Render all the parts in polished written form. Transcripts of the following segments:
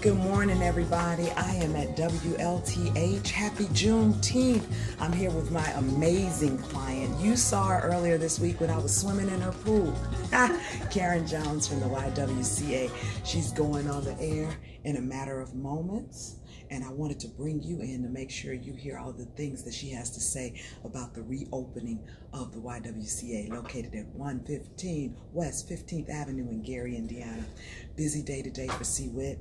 Good morning, everybody. I am at WLTH. Happy Juneteenth. I'm here with my amazing client. You saw her earlier this week when I was swimming in her pool. Karen Jones from the YWCA. She's going on the air in a matter of moments. And I wanted to bring you in to make sure you hear all the things that she has to say about the reopening of the YWCA located at 115 West 15th Avenue in Gary, Indiana. Busy day today for CWIT.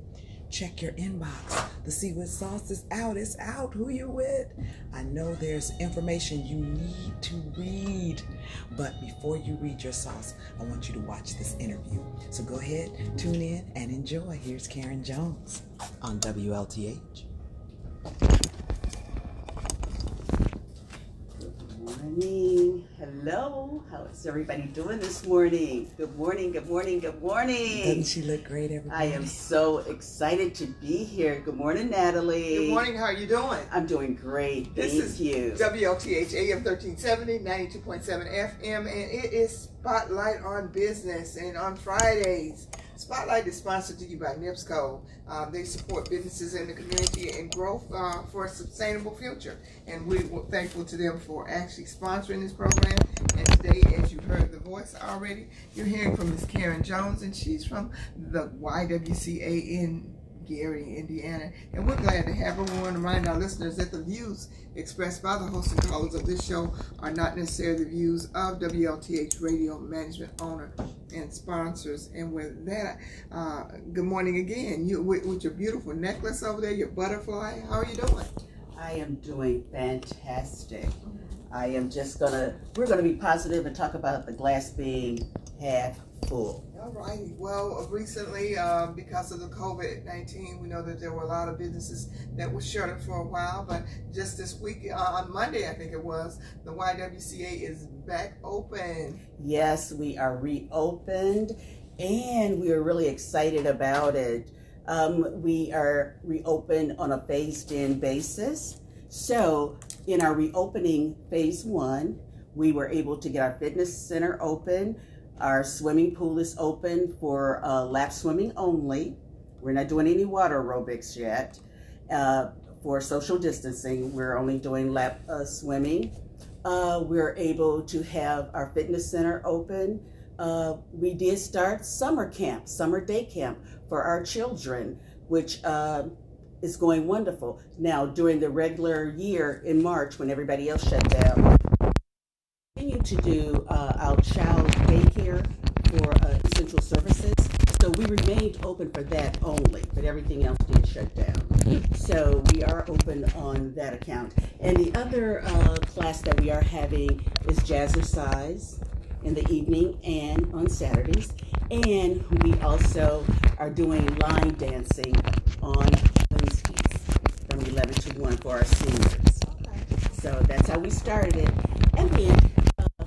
Check your inbox. The CWIT sauce is out. It's out. Who you with? I know there's information you need to read. But before you read your sauce, I want you to watch this interview. So go ahead, tune in, and enjoy. Here's Karen Jones on WLTH. Morning. Hello. How is everybody doing this morning? Good morning, good morning, good morning. Doesn't she look great, everybody? I am so excited to be here. Good morning, Natalie. Good morning. How are you doing? I'm doing great. This Thank is you. WLTH AM 1370, 92.7 FM, and it is Spotlight on Business. And on Fridays, Spotlight is sponsored to you by NIPSCO. They support businesses in the community and growth for a sustainable future. And we're thankful to them for actually sponsoring this program. And today, as you heard the voice already, you're hearing from Miss Karen Jones, and she's from the YWCA in Gary, Indiana. And we're glad to have her. We want to remind our listeners that the views expressed by the hosts and callers of this show are not necessarily the views of WLTH Radio Management owner and sponsors. And with that, good morning again. You with your beautiful necklace over there, your butterfly. How are you doing? I am doing fantastic. I am we're gonna be positive and talk about the glass being half full. All righty. Well, recently, because of the COVID-19, we know that there were a lot of businesses that were shuttered for a while, but just this week, on Monday, I think it was, the YWCA is back open. Yes, we are reopened, and we are really excited about it. We are reopened on a phased-in basis. So in our reopening phase 1, we were able to get our fitness center open. Our swimming pool is open for lap swimming only. We're not doing any water aerobics yet. For social distancing, we're only doing lap swimming. We're able to have our fitness center open. We did start summer camp, summer day camp for our children, which is going wonderful. Now, during the regular year in March, when everybody else shut down, we continue to do our child daycare for essential services. So we remained open for that only, but everything else did shut down. So we are open on that account. And the other class that we are having is jazzercise in the evening and on Saturdays. And we also are doing line dancing on Wednesdays from 11 to 1 for our seniors. So that's how we started it. And then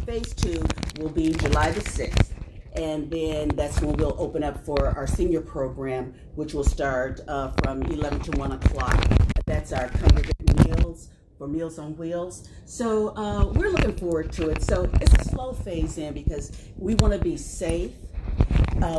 phase 2 will be July the 6th. And then that's when we'll open up for our senior program, which will start from 11 to 1 o'clock. That's our congregate meals for Meals on Wheels. So we're looking forward to it. So it's a slow phase in because we want to be safe.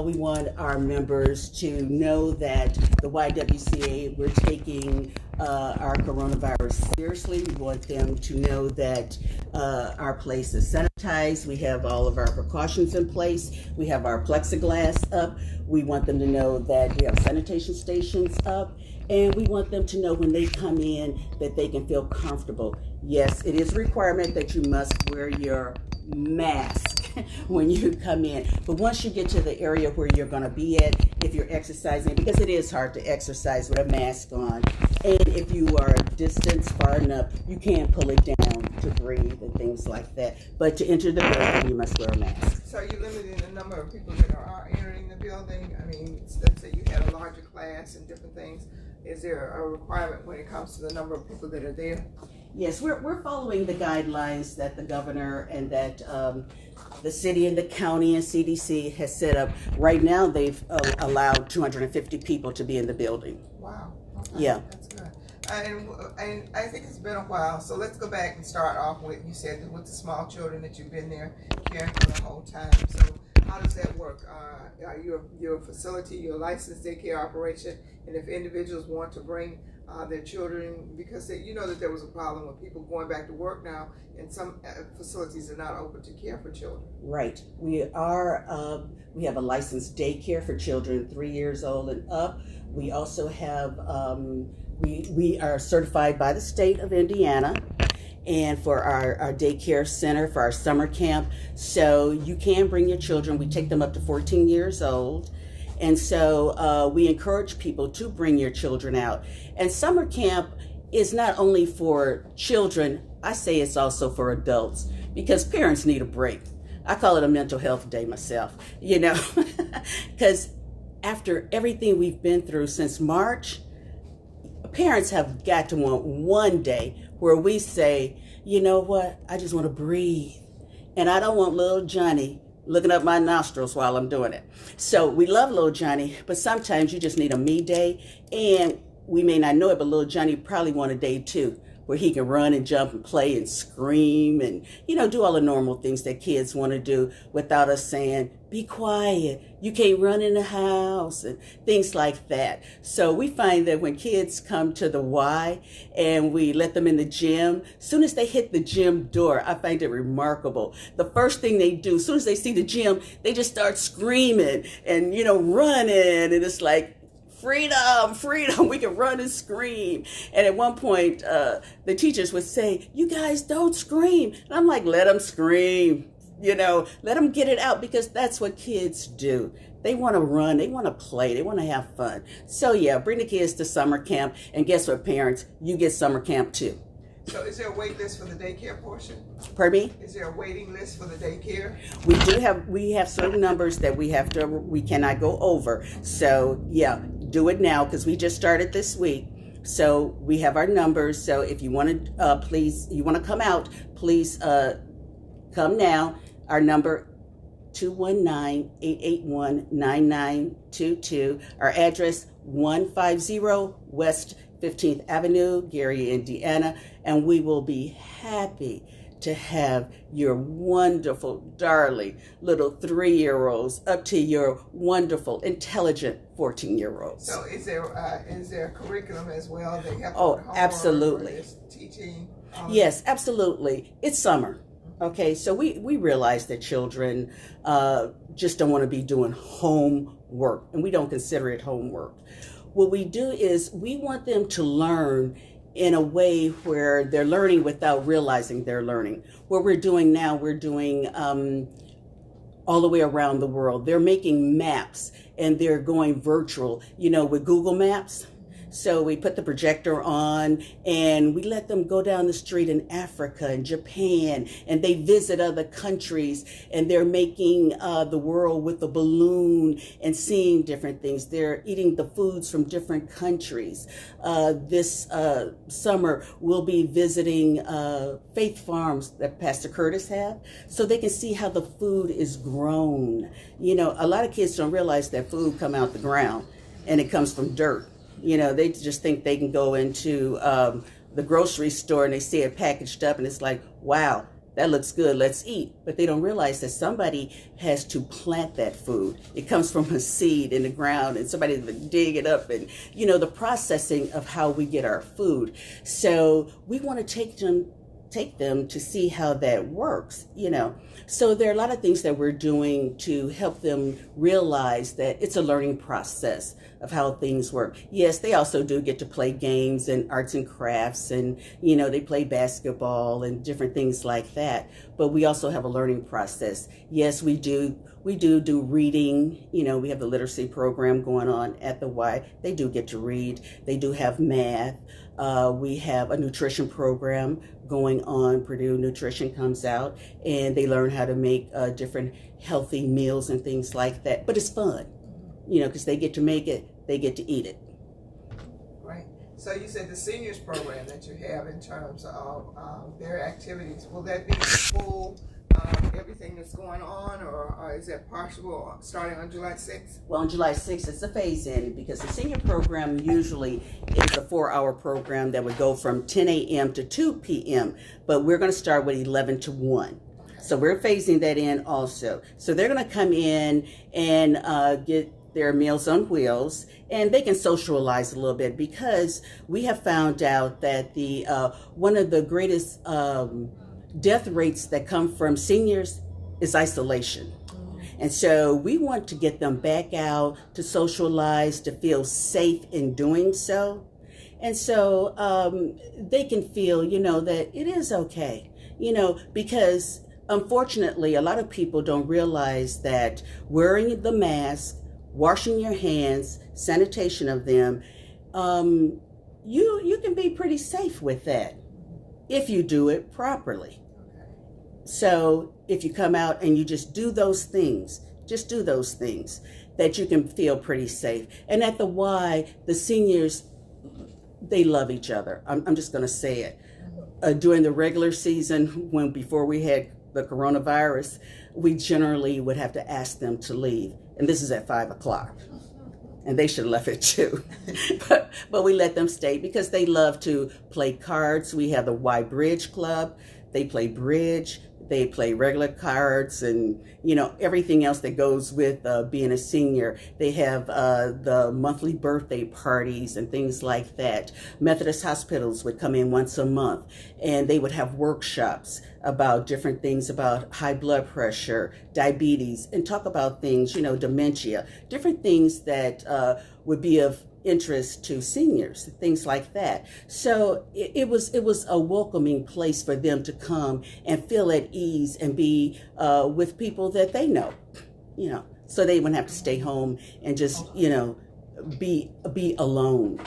We want our members to know that the YWCA, we're taking our coronavirus seriously. We want them to know that our place is sanitized. We have all of our precautions in place. We have our plexiglass up. We want them to know that we have sanitation stations up. And we want them to know when they come in that they can feel comfortable. Yes, it is a requirement that you must wear your mask when you come in. But once you get to the area where you're going to be at, if you're exercising, because it is hard to exercise with a mask on, and if you are distanced far enough, you can pull it down to breathe and things like that. But to enter the building, you must wear a mask. So are you limiting the number of people that are entering the building? I mean, let's say you had a larger class and different things. Is there a requirement when it comes to the number of people that are there? Yes, we're following the guidelines that the governor and that the city and the county and CDC has set up. Right now, they've allowed 250 people to be in the building. Wow. Okay. Yeah. That's good. And I think it's been a while, so let's go back and start off with, you said with the small children that you've been there caring for the whole time. So How does that work? You're a facility, you're a licensed daycare operation, and if individuals want to bring their children, because you know that there was a problem with people going back to work now, and some facilities are not open to care for children. Right. We have a licensed daycare for children 3 years old and up. We also have, we are certified by the state of Indiana, and for our daycare center, for our summer camp. So you can bring your children. We take them up to 14 years old. And so we encourage people to bring your children out. And summer camp is not only for children, I say it's also for adults, because parents need a break. I call it a mental health day myself, you know, because after everything we've been through since March, parents have got to want one day where we say, you know what, I just want to breathe. And I don't want little Johnny looking up my nostrils while I'm doing it. So we love little Johnny, but sometimes you just need a me day. And we may not know it, but little Johnny probably want a day too, where he can run and jump and play and scream and, you know, do all the normal things that kids want to do without us saying, be quiet, you can't run in the house, and things like that. So we find that when kids come to the Y and we let them in the gym, as soon as they hit the gym door, I find it remarkable. The first thing they do, as soon as they see the gym, they just start screaming and, you know, running, and it's like, freedom, freedom, we can run and scream. And at one point, the teachers would say, you guys don't scream. And I'm like, let them scream, you know, let them get it out, because that's what kids do. They want to run, they want to play, they want to have fun. So yeah, bring the kids to summer camp, and guess what, parents, you get summer camp too. So is there a wait list for the daycare portion? Pardon me? Is there a waiting list for the daycare? We have certain numbers that we cannot go over. So yeah, do it now, because we just started this week. So we have our numbers. So if you want to, you want to come out, please come now. Our number 219-881-9922. Our address 150 West 15th Avenue, Gary, Indiana, and we will be happy to have your wonderful, darling little 3-year-olds up to your wonderful, intelligent 14-year-olds. So is there a curriculum as well? They have absolutely. Teaching. Yes, absolutely. It's summer. Okay, so we realize that children just don't want to be doing homework, and we don't consider it homework. What we do is we want them to learn in a way where they're learning without realizing they're learning. What we're doing now, we're doing all the way around the world. They're making maps, and they're going virtual, you know, with Google Maps. So we put the projector on, and we let them go down the street in Africa and Japan, and they visit other countries, and they're making the world with a balloon and seeing different things. They're eating the foods from different countries. This summer, we'll be visiting faith farms that Pastor Curtis have, so they can see how the food is grown. You know, a lot of kids don't realize that food come out the ground, and it comes from dirt. You know, they just think they can go into the grocery store and they see it packaged up and it's like, wow, that looks good, let's eat. But they don't realize that somebody has to plant that food. It comes from a seed in the ground, and somebody dig it up, and, you know, the processing of how we get our food. So we want to take them to see how that works, you know. So there are a lot of things that we're doing to help them realize that it's a learning process of how things work. Yes, they also do get to play games and arts and crafts, and, you know, they play basketball and different things like that. But we also have a learning process. Yes, we do reading. You know, we have the literacy program going on at the Y. They do get to read. They do have math. We have a nutrition program going on. Purdue Nutrition comes out, and they learn how to make different healthy meals and things like that. But it's fun, you know, because they get to make it, they get to eat it. Right. So you said the seniors program that you have in terms of their activities, will that be full everything that's going on, or is that partial starting on July 6th? Well, on July 6th, it's a phase-in, because the senior program usually is a 4-hour program that would go from 10 a.m. to 2 p.m., but we're going to start with 11 to 1. So we're phasing that in also. So they're going to come in and get their Meals on Wheels, and they can socialize a little bit, because we have found out that the one of the greatest death rates that come from seniors is isolation. And so we want to get them back out to socialize, to feel safe in doing so. And so they can feel, that it is okay, because unfortunately, a lot of people don't realize that wearing the mask, washing your hands, sanitation of them, you can be pretty safe with that if you do it properly. So if you come out and you just do those things, that you can feel pretty safe. And at the Y, the seniors, they love each other. I'm just going to say it. During the regular season, before we had the coronavirus, we generally would have to ask them to leave. And this is at 5:00. And they should have left it too. but we let them stay because they love to play cards. We have the Y Bridge Club. They play bridge. They play regular cards and, everything else that goes with being a senior. They have the monthly birthday parties and things like that. Methodist hospitals would come in once a month, and they would have workshops about different things about high blood pressure, diabetes, and talk about things, dementia, different things that would be of interest to seniors, things like that. So it was a welcoming place for them to come and feel at ease and be with people that they know, so they wouldn't have to stay home and just, be alone.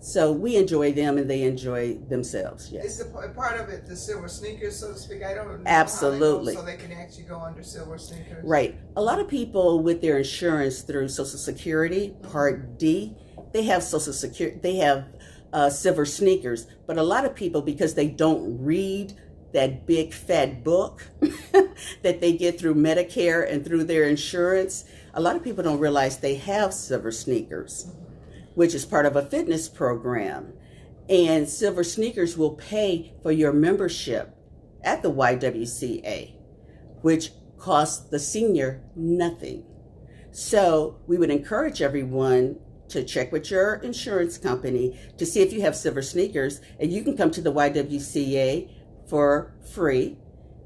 So we enjoy them and they enjoy themselves. Yes. Is the part of it the silver sneakers, so to speak? I don't know. Absolutely. How they go, so they can actually go under silver sneakers. Right. A lot of people with their insurance through Social Security, Part D, they have Social Security. They have silver sneakers. But a lot of people, because they don't read that big fat book that they get through Medicare and through their insurance, a lot of people don't realize they have silver sneakers, which is part of a fitness program. And silver sneakers will pay for your membership at the YWCA, which costs the senior nothing. So we would encourage everyone to check with your insurance company to see if you have silver sneakers, and you can come to the YWCA for free.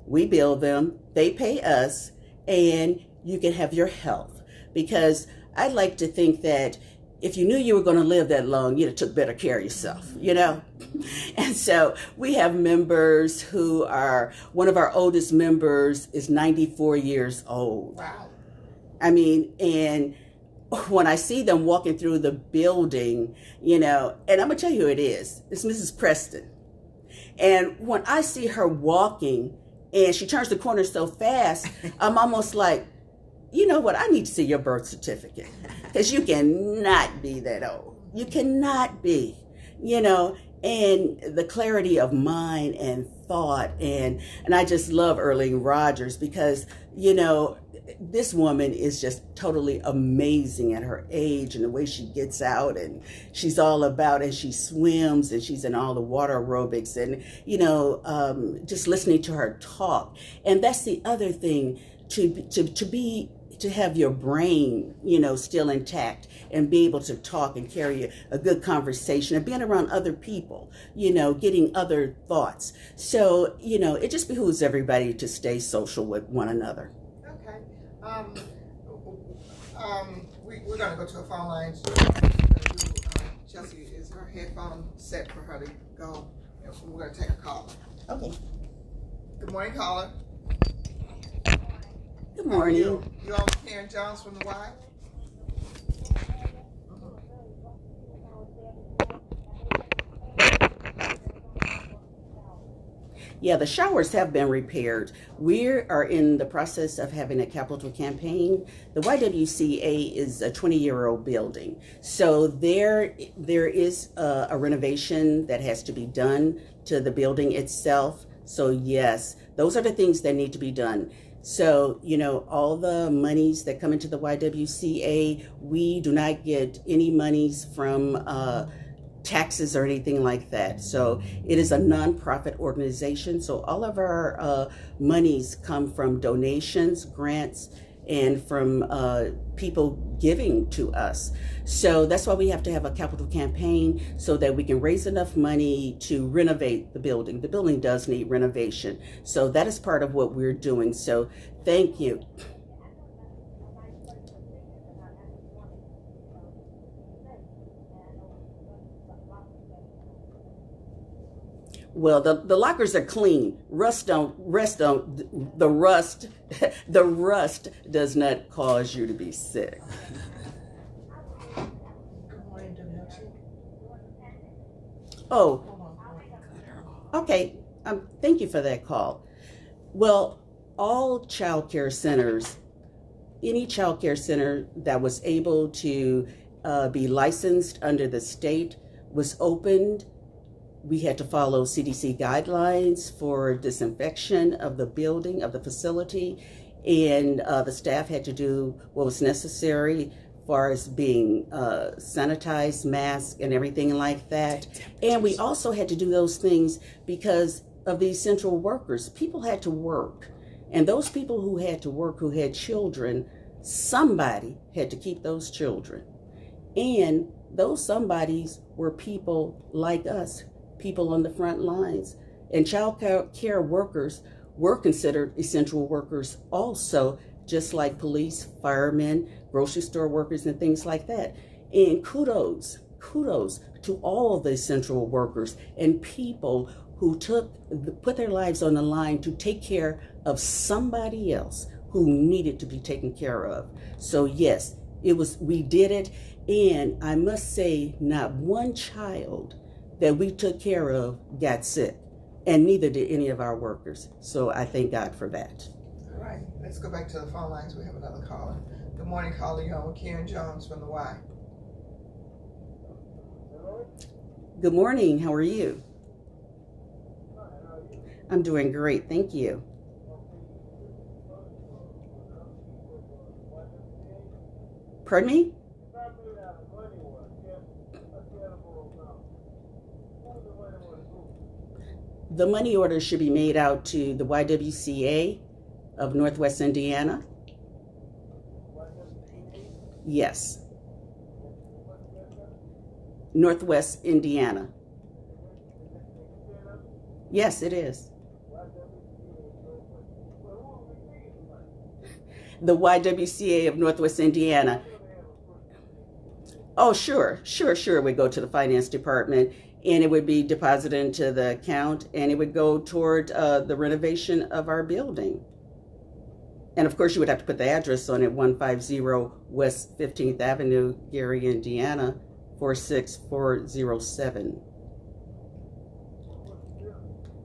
We bill them, they pay us, and you can have your health. Because I like to think that if you knew you were going to live that long, you'd have took better care of yourself, And so we have members who are, one of our oldest members is 94 years old. Wow. I mean, and when I see them walking through the building, and I'm going to tell you who it is. It's Mrs. Preston. And when I see her walking and she turns the corner so fast, I'm almost like, you know what? I need to see your birth certificate, because you cannot be that old. You cannot be, and the clarity of mind and thought. And I just love Earlene Rogers because, this woman is just totally amazing at her age and the way she gets out, and she's all about, and she swims, and she's in all the water aerobics, and, just listening to her talk. And that's the other thing, to have your brain, still intact and be able to talk and carry a good conversation and being around other people, getting other thoughts. So, it just behooves everybody to stay social with one another. Okay. We're going to go to a phone line. Chelsea, is her headphone set for her to go? We're going to take a call. Okay. Good morning, caller. Good morning. You on with Karen Jones from the Y? Yeah, the showers have been repaired. We are in the process of having a capital campaign. The YWCA is a 20-year-old building. So there is a renovation that has to be done to the building itself. So yes, those are the things that need to be done. So, all the monies that come into the YWCA, we do not get any monies from taxes or anything like that. So it is a nonprofit organization. So all of our monies come from donations, grants, and from people giving to us. So that's why we have to have a capital campaign so that we can raise enough money to renovate the building. The building does need renovation. So that is part of what we're doing. So thank you. Well, the lockers are clean. The rust does not cause you to be sick. Good morning, WLTH. Oh, okay. Thank you for that call. Well, all child care centers, any child care center that was able to be licensed under the state was opened. We had to follow CDC guidelines for disinfection of the building, of the facility, and the staff had to do what was necessary as far as being sanitized, masked, and everything like that. And we also had to do those things because of the essential workers. People had to work. And those people who had to work, who had children, somebody had to keep those children. And those somebodies were people like us, people on the front lines. And child care workers were considered essential workers also, just like police, firemen, grocery store workers, and things like that. And kudos to all the essential workers and people who put their lives on the line to take care of somebody else who needed to be taken care of. So yes, we did it. And I must say, not one child that we took care of got sick, and neither did any of our workers. So I thank God for that. All right, let's go back to the phone lines. We have another caller. Good morning, caller. You're on with Karen Jones from the Y. Good morning. How are you? I'm doing great. Thank you. Pardon me? The money order should be made out to the YWCA of Northwest Indiana. Yes. Northwest Indiana. Yes, it is. The YWCA of Northwest Indiana. Oh, sure. We go to the finance department, and it would be deposited into the account, and it would go toward the renovation of our building. And of course, you would have to put the address on it, 150 West 15th Avenue, Gary, Indiana, 46407.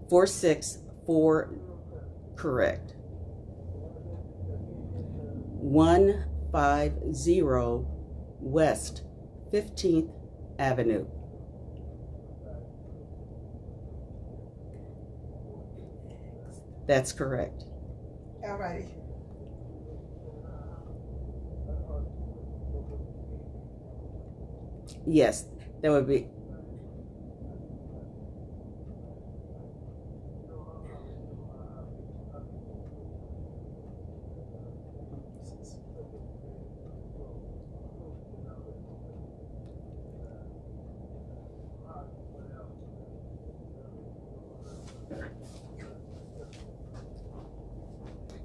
464, correct. 150 West 15th Avenue. That's correct. All righty. Yes, that would be.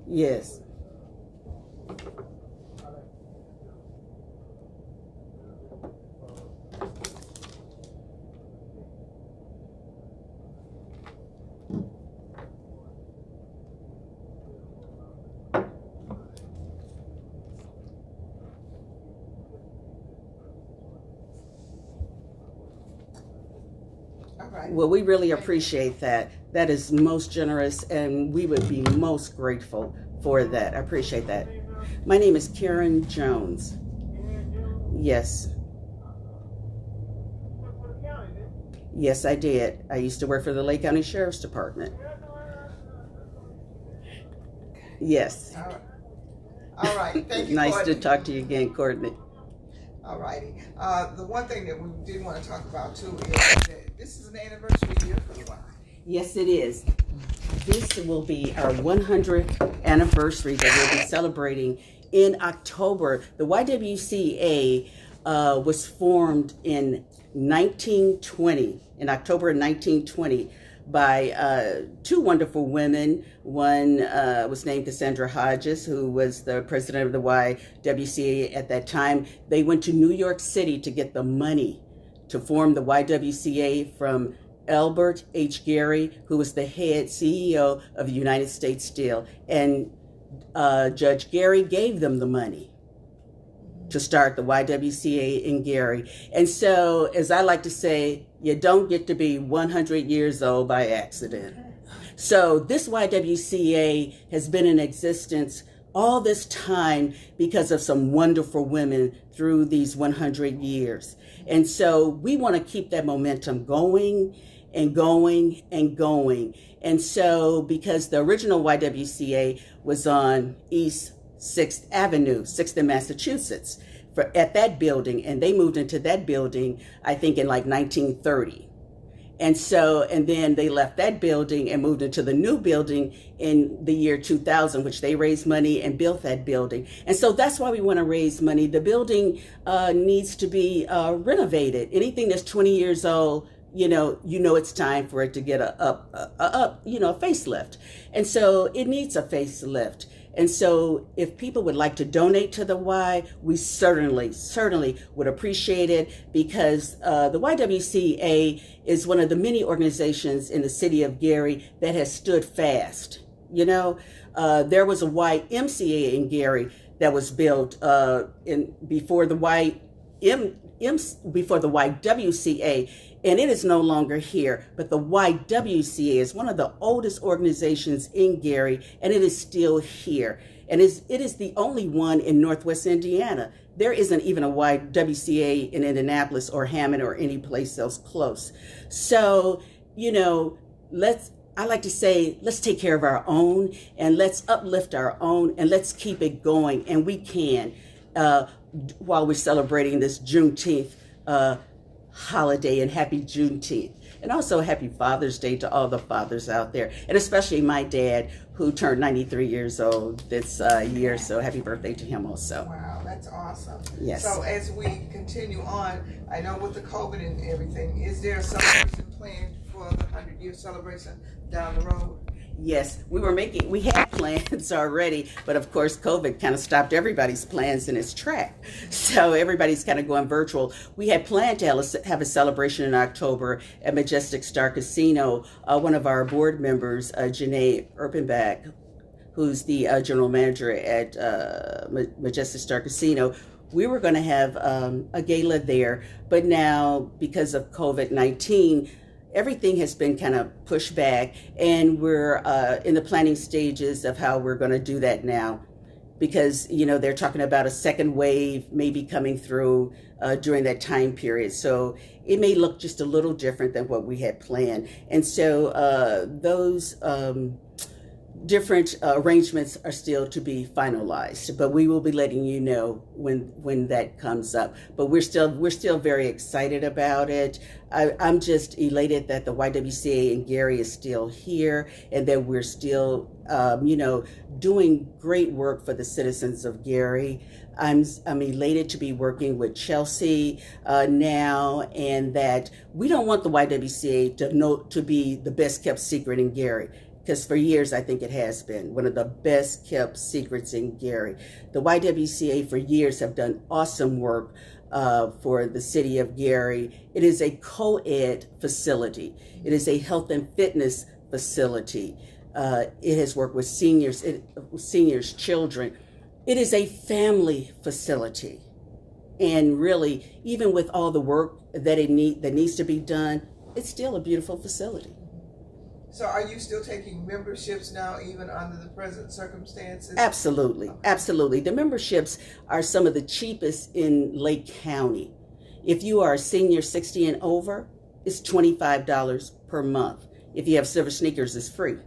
Yes. All right. Well, we really appreciate that. That is most generous, and we would be most grateful for that. I appreciate that. My name is Karen Jones. Yes. Yes, I did. I used to work for the Lake County Sheriff's Department. Yes. All right. Thank you. Nice Courtney. to talk to you again, Courtney. All righty. The one thing that we did want to talk about too is that this is an anniversary year for the Y. Yes, it is. This will be our 100th anniversary that we'll be celebrating in October. The YWCA was formed in 1920, in October of 1920, by two wonderful women. One was named Cassandra Hodges, who was the president of the YWCA at that time. They went to New York City to get the money to form the YWCA from Albert H. Gary, who was the head CEO of the United States Steel. And Judge Gary gave them the money to start the YWCA in Gary. And so, as I like to say, you don't get to be 100 years old by accident. So this YWCA has been in existence all this time because of some wonderful women through these 100 years. And so we want to keep that momentum going and going and going. And so because the original YWCA was on East 6th Avenue, 6th in Massachusetts, at that building, and they moved into that building, I think in like 1930. And so, and then they left that building and moved into the new building in the year 2000, which they raised money and built that building. And so that's why we want to raise money. The building needs to be renovated. Anything that's 20 years old, you know it's time for it to get a facelift. And so it needs a facelift. And so if people would like to donate to the Y, we certainly would appreciate it, because the YWCA is one of the many organizations in the city of Gary that has stood fast. There was a YMCA in Gary that was built before the YWCA, and it is no longer here. But the YWCA is one of the oldest organizations in Gary, and it is still here. And it is the only one in Northwest Indiana. There isn't even a YWCA in Indianapolis or Hammond or any place else close. So, I like to say, let's take care of our own, and let's uplift our own, and let's keep it going. And we can, while we're celebrating this Juneteenth holiday, and happy Juneteenth. And also happy Father's Day to all the fathers out there, and especially my dad, who turned 93 years old this year. So happy birthday to him also. Wow, that's awesome. Yes. So as we continue on, I know with the COVID and everything, is there a celebration planned for the 100-year celebration down the road? Yes, we had plans already, but of course COVID kind of stopped everybody's plans in its track. So everybody's kind of going virtual. We had planned to have a celebration in October at Majestic Star Casino. One of our board members, Janae Erpenbach, who's the general manager at Majestic Star Casino, we were going to have a gala there, but now because of COVID-19, everything has been kind of pushed back, and we're in the planning stages of how we're going to do that now, because they're talking about a second wave maybe coming through during that time period. So it may look just a little different than what we had planned. And so those different arrangements are still to be finalized, but we will be letting you know when that comes up. But we're still very excited about it. I'm just elated that the YWCA in Gary is still here, and that we're still doing great work for the citizens of Gary. I'm elated to be working with Chelsea now, and that we don't want the YWCA to be the best kept secret in Gary. Because for years, I think it has been one of the best kept secrets in Gary. The YWCA for years have done awesome work for the city of Gary. It is a co-ed facility. It is a health and fitness facility. It has worked with seniors, children. It is a family facility. And really, even with all the work that needs to be done, it's still a beautiful facility. So are you still taking memberships now, even under the present circumstances? Absolutely. Okay. Absolutely. The memberships are some of the cheapest in Lake County. If you are a senior 60 and over, it's $25 per month. If you have silver sneakers, it's free.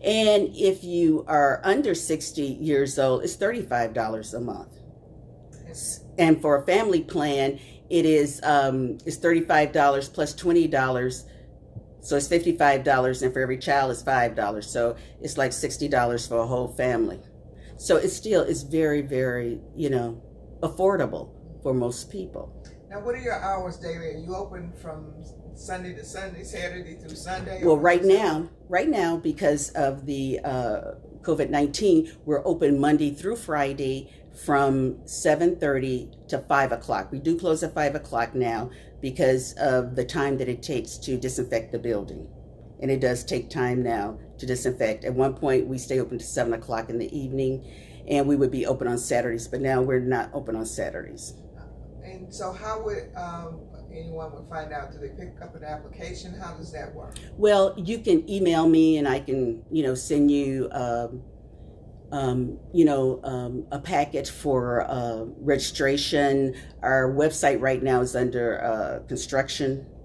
And if you are under 60 years old, it's $35 a month. And for a family plan, it is it's $35 plus $20. So it's $55, and for every child it's $5. So it's like $60 for a whole family. So it's very, very, affordable for most people. Now, what are your hours daily? Are you open from Sunday to Sunday, Saturday through Sunday? Well, right now, because of the COVID-19, we're open Monday through Friday from 7:30 to 5 o'clock. We do close at 5 o'clock now because of the time that it takes to disinfect the building. And it does take time now to disinfect. At one point, we stay open to 7 o'clock in the evening, and we would be open on Saturdays, but now we're not open on Saturdays. And so how would anyone would find out? Do they pick up an application? How does that work? Well, you can email me, and I can, send you, a package for registration. Our website right now is under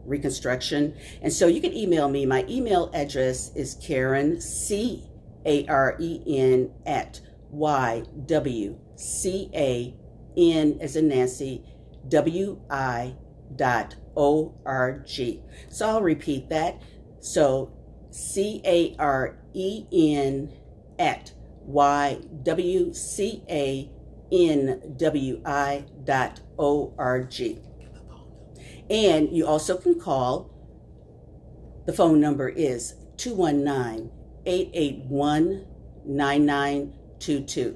reconstruction. And so you can email me. My email address is Karen, CAREN, at YWCA, N as in Nancy, WI.org. So I'll repeat that. So CAREN at YWCANWI.org. And you also can call. The phone number is 219-881-9922.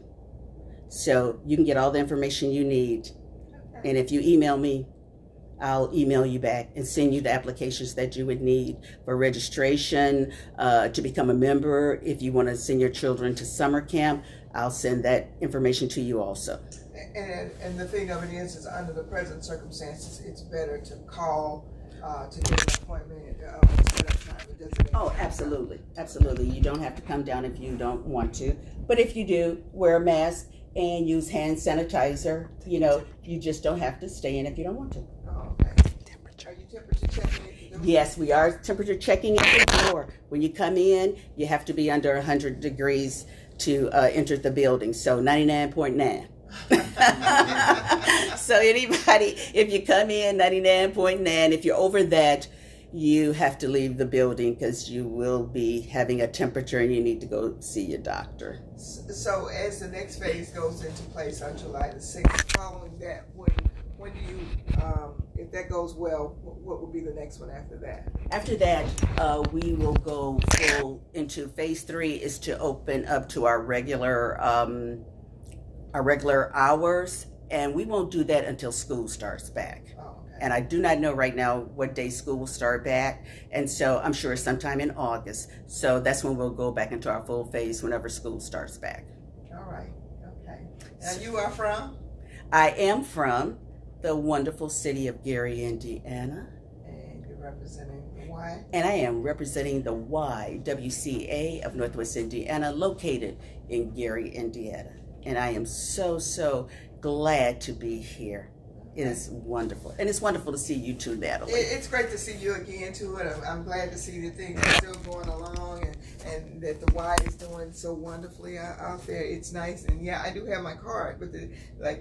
So you can get all the information you need. And if you email me, I'll email you back and send you the applications that you would need for registration, to become a member. If you want to send your children to summer camp, I'll send that information to you also. And the thing of it is under the present circumstances, it's better to call to get an appointment instead of time. It doesn't. Oh, absolutely. Absolutely. You don't have to come down if you don't want to. But if you do, wear a mask and use hand sanitizer. You just don't have to stay in if you don't want to. Oh, okay. Are you temperature checking at the door? Yes, we are temperature checking at the door. When you come in, you have to be under 100 degrees to enter the building. So 99.9. So anybody, if you come in 99.9, if you're over that, you have to leave the building because you will be having a temperature and you need to go see your doctor. So as the next phase goes into place on July the 6th, following that, when do you, if that goes well, what will be the next one after that? After that, we will go full into phase 3 is to open up to our regular hours, and we won't do that until school starts back. Oh, okay. And I do not know right now what day school will start back, and so I'm sure sometime in August. So that's when we'll go back into our full phase whenever school starts back. All right, okay. Now you are from? I am from the wonderful city of Gary, Indiana. And you're representing the Y? And I am representing the YWCA of Northwest Indiana, located in Gary, Indiana. And I am so, so glad to be here. It is wonderful. And it's wonderful to see you too, Natalie. It's great to see you again too, and I'm glad to see that things are still going along and that the Y is doing so wonderfully out there. It's nice, and yeah, I do have my card, but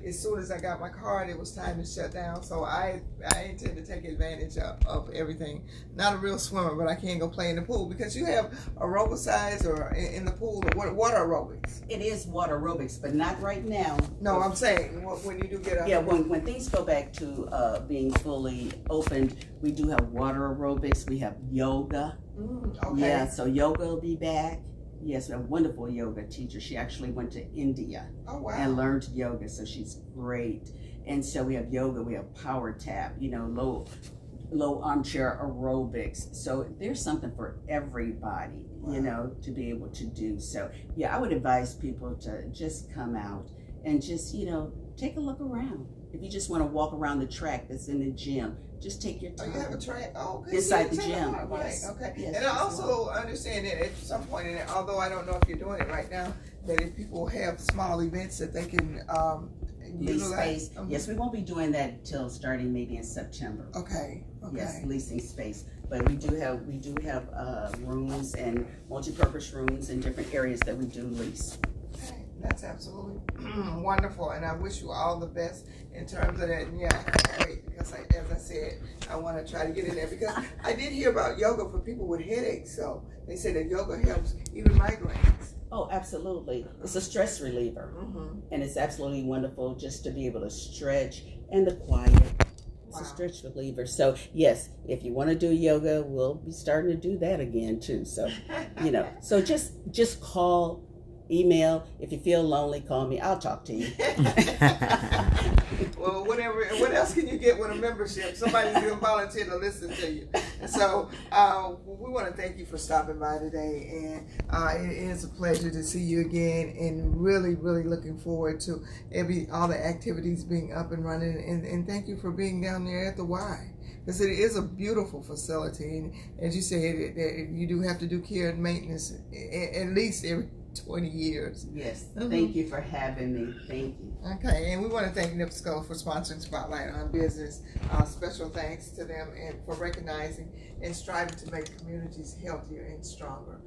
as soon as I got my card, it was time to shut down. So I intend to take advantage of everything. Not a real swimmer, but I can go play in the pool because you have aerobicized or in the pool or water aerobics. It is water aerobics, but not right now. No, I'm saying when you do get up. Yeah, when things go back to being fully opened, we do have water aerobics. We have yoga. Okay. Yeah, so yoga will be back. Yes, a wonderful yoga teacher. She actually went to India and learned yoga, so she's great. And so we have yoga, we have power tap, low armchair aerobics. So there's something for everybody, to be able to do. So yeah, I would advise people to just come out and just, take a look around. If you just want to walk around the track that's in the gym, just take your time. Oh, you have a track? Oh, good. Inside the gym. Right, Yes. okay. Yes, and I also understand that at some point, and although I don't know if you're doing it right now, that if people have small events that they can lease utilize. space. Yes, we won't be doing that until starting maybe in September. Okay. Yes, leasing space. But we do have rooms and multi-purpose rooms in different areas that we do lease. Okay. That's absolutely wonderful, and I wish you all the best in terms of that. And yeah, I can't wait because, as I said, I want to try to get in there because I did hear about yoga for people with headaches. So they say that yoga helps even migraines. Oh, absolutely. It's a stress reliever, and it's absolutely wonderful just to be able to stretch and the quiet. It's a stress reliever. So yes, if you want to do yoga, we'll be starting to do that again too. So, so just call, email. If you feel lonely, call me. I'll talk to you. Well, whatever. What else can you get with a membership? Somebody's going to volunteer to listen to you. So we want to thank you for stopping by today, and it is a pleasure to see you again. And really, really looking forward to all the activities being up and running. And thank you for being down there at the Y. Because it is a beautiful facility, and as you said, you do have to do care and maintenance at least every 20 years. Yes. Thank you for having me. Thank you. Okay, and we want to thank NWCA for sponsoring Spotlight on Business. Special thanks to them and for recognizing and striving to make communities healthier and stronger.